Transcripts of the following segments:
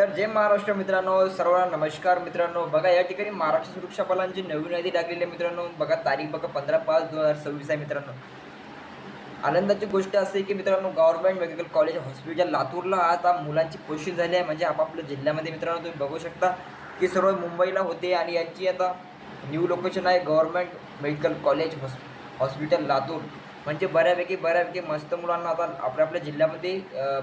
तर जय महाराष्ट्र मित्रांनो, सर्वांना नमस्कार मित्रांनो. बघा या ठिकाणी महाराष्ट्र सुरक्षा बलांची नवीन यादी लागलेली आहे मित्रांनो. बघा तारीख बघा 15/5/2026 आहे मित्रांनो. आनंदाची गोष्ट अशी आहे की मित्रांनो, गव्हर्नमेंट मेडिकल कॉलेज हॉस्पिटल लातूरला आता मुलांची पोस्टिंग झाली आहे. म्हणजे आपापल्या जिल्ह्यामध्ये मित्रांनो तुम्ही बघू शकता की सर्व मुंबईला होते आणि यांची आता न्यू लोकेशन आहे government medical college hospital Latur. म्हणजे बऱ्यापैकी मस्त मुलांना आता आपल्या आपल्या जिल्ह्यामध्ये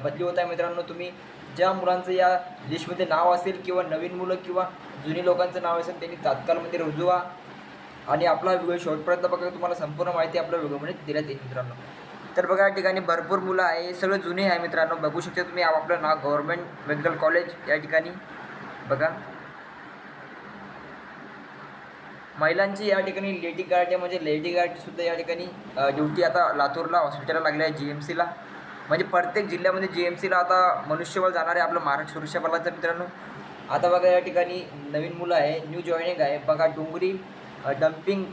बदली होत आहे मित्रांनो. तुम्ही ज्या मुलांचं या लिस्टमध्ये नाव असेल किंवा नवीन मुलं किंवा जुनी लोकांचं नाव असेल त्यांनी तात्काळमध्ये रुजू व्हा आणि आपला व्हिडिओ शेवटपर्यंत बघा. तुम्हाला संपूर्ण माहिती आपल्या व्हिडिओमध्ये देण्यात येईल मित्रांनो. तर बघा या ठिकाणी भरपूर मुलं आहे, हे सगळं जुने आहे मित्रांनो. बघू शकता तुम्ही आपलं नाव गव्हर्नमेंट मेडिकल कॉलेज या ठिकाणी बघा. महिलांची या ठिकाणी लेडी गार्ड आहे, म्हणजे लेडी गार्डसुद्धा या ठिकाणी ड्युटी आता लातूरला हॉस्पिटलला लागली आहे GMCला. म्हणजे प्रत्येक जिल्ह्यामध्ये GMCला आता मनुष्यबळ जाणार आहे आपलं महाराष्ट्र सुरक्षा बलाचं मित्रांनो. आता बघा या ठिकाणी नवीन मुलं आहे, न्यू जॉईनिंग आहे बघा. डोंगरी डम्पिंग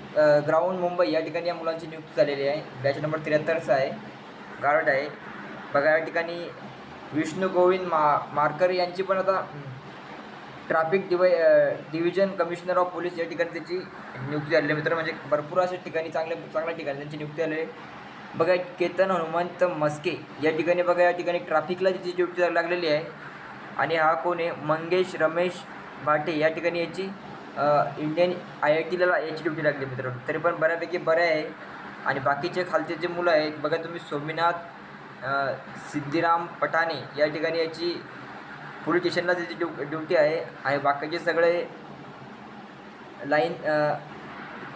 ग्राउंड मुंबई या ठिकाणी या मुलांची नियुक्ती झालेली आहे. बॅच नंबर 73चा आहे, गार्ड आहे बघा. या ठिकाणी विष्णू गोविंद मारकर यांची पण आता traffic division commissioner of police या ठिकाणी त्याची नियुक्ती झालेली आहे मित्र. म्हणजे भरपूर अशा ठिकाणी चांगल्या ठिकाणी त्यांची नियुक्ती झालेली आहे बघा. केतन हनुमंत मस्के या ठिकाणी बघा, या ठिकाणी ट्रॅफिकला त्याची ड्युटी लागलेली आहे. आणि हा कोण आहे, मंगेश रमेश भाटे या ठिकाणी याची इंडियन IITला याची ड्युटी लागली मित्रांनो. तरी पण बऱ्यापैकी बरं आहे. आणि बाकीचे खालचे जे मुलं आहेत बघा तुम्ही, सोमीनाथ सिद्धिराम पठाणे या ठिकाणी याची पोलीस स्टेशनला त्याची ड्युटी आहे. आणि बाकीचे सगळे लाईन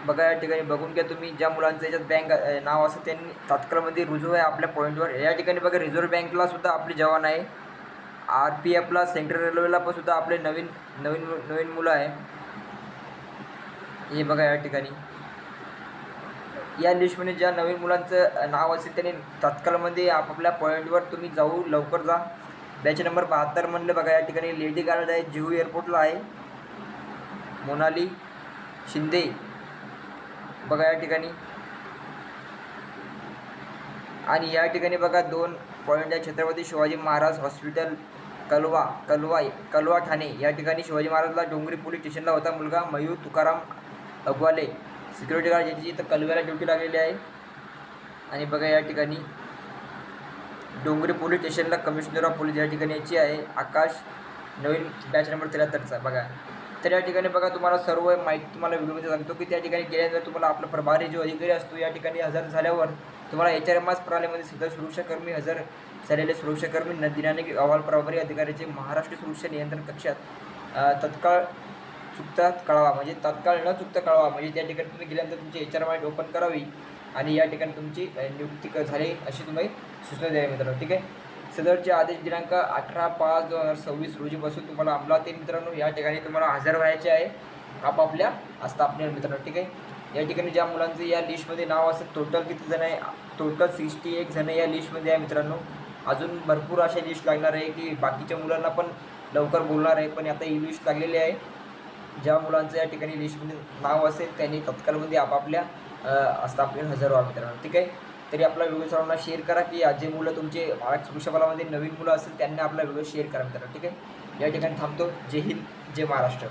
बघा या ठिकाणी बघून घ्या तुम्ही. ज्या मुलांचं याच्यात बँक नाव असं त्यांनी तात्काळमध्ये रुजू आहे आपल्या पॉईंटवर. या ठिकाणी बघा रिझर्व्ह बँकला सुद्धा आपले जवान आहे. RPFला सेंट्रल रेल्वेला पण सुद्धा आपले नवीन मुलं आहे. हे बघा या ठिकाणी या लिस्टमध्ये ज्या नवीन मुलांचं नाव असेल त्यांनी तात्काळमध्ये आपापल्या पॉईंटवर तुम्ही जाऊ, लवकर जा. बॅच नंबर 72 म्हणलं बघा. या ठिकाणी लेडी गार्ड आहे, जुहू एअरपोर्टला आहे, मोनाली शिंदे बघा या ठिकाणी. आणि या ठिकाणी बघा 2 पॉईंट आहे, छत्रपती शिवाजी महाराज हॉस्पिटल कलवा ठाणे या ठिकाणी. शिवाजी महाराजला डोंगरी पोलीस स्टेशनला होता मुलगा मयूर तुकाराम अगवाले, सिक्युरिटी गार्ड याची इथं कलव्याला ड्युटी लागलेली आहे. आणि बघा या ठिकाणी डोंगरी पोलीस स्टेशनला कमिशनर ऑफ पोलीस या ठिकाणी याची आहे आकाश, नवीन बॅच नंबर 73चा बघा. तर या ठिकाणी बघा तुम्हाला सर्व माहिती तुम्हाला व्हिडिओमध्ये सांगतो की त्या ठिकाणी गेल्यानंतर तुम्हाला आपला प्रभारी जो अधिकारी असतो या ठिकाणी हजर झाल्यावर तुम्हाला HRMS प्रणालीमध्ये सुद्धा सुरक्षाकर्मी हजर झालेले सुरक्षाकर्मी दिनाने अहवाल प्रभारी अधिकाऱ्याचे महाराष्ट्र सुरक्षा नियंत्रण कक्षात तात्काळ न चुकता कळवा. म्हणजे त्या ठिकाणी तुम्ही गेल्यानंतर तुमची HRMS ओपन करावी आणि या ठिकाणी तुमची नियुक्ती झाली अशी तुम्ही सूचना द्यावी मित्रांनो. ठीक आहे. सदरचे आदेश दिनांक 18/5/2026 रोजीपासून तुम्हाला अंमलात येईल मित्रांनो. या ठिकाणी तुम्हाला हजर व्हायचे आहे आपापल्या आस्थापनेवर मित्रांनो. ठीक आहे. या ठिकाणी ज्या मुलांचं या लिस्टमध्ये नाव असेल, टोटल किती जण आहे, टोटल 61 जण या लिस्टमध्ये आहे मित्रांनो. अजून भरपूर अशा लिस्ट लागणार आहे की बाकीच्या मुलांना पण लवकर बोलणार आहे, पण आता ही लिस्ट लागलेली आहे. ज्या मुलांचं या ठिकाणी लिस्टमध्ये नाव असेल त्यांनी तत्काळमध्ये आपापल्या आस्थापनेवर हजर व्हा मित्रांनो. ठीक आहे. तरी आपला व्हिडिओ सर्वांना शेअर करा की जे मुलं तुमचे महाराष्ट्र सुरक्षा बलामध्ये नवीन मुलं असेल त्यांनी आपला व्हिडिओ शेअर करा मित्रांनो. ठीक आहे. या ठिकाणी थांबतो. जय हिंद, जय महाराष्ट्र.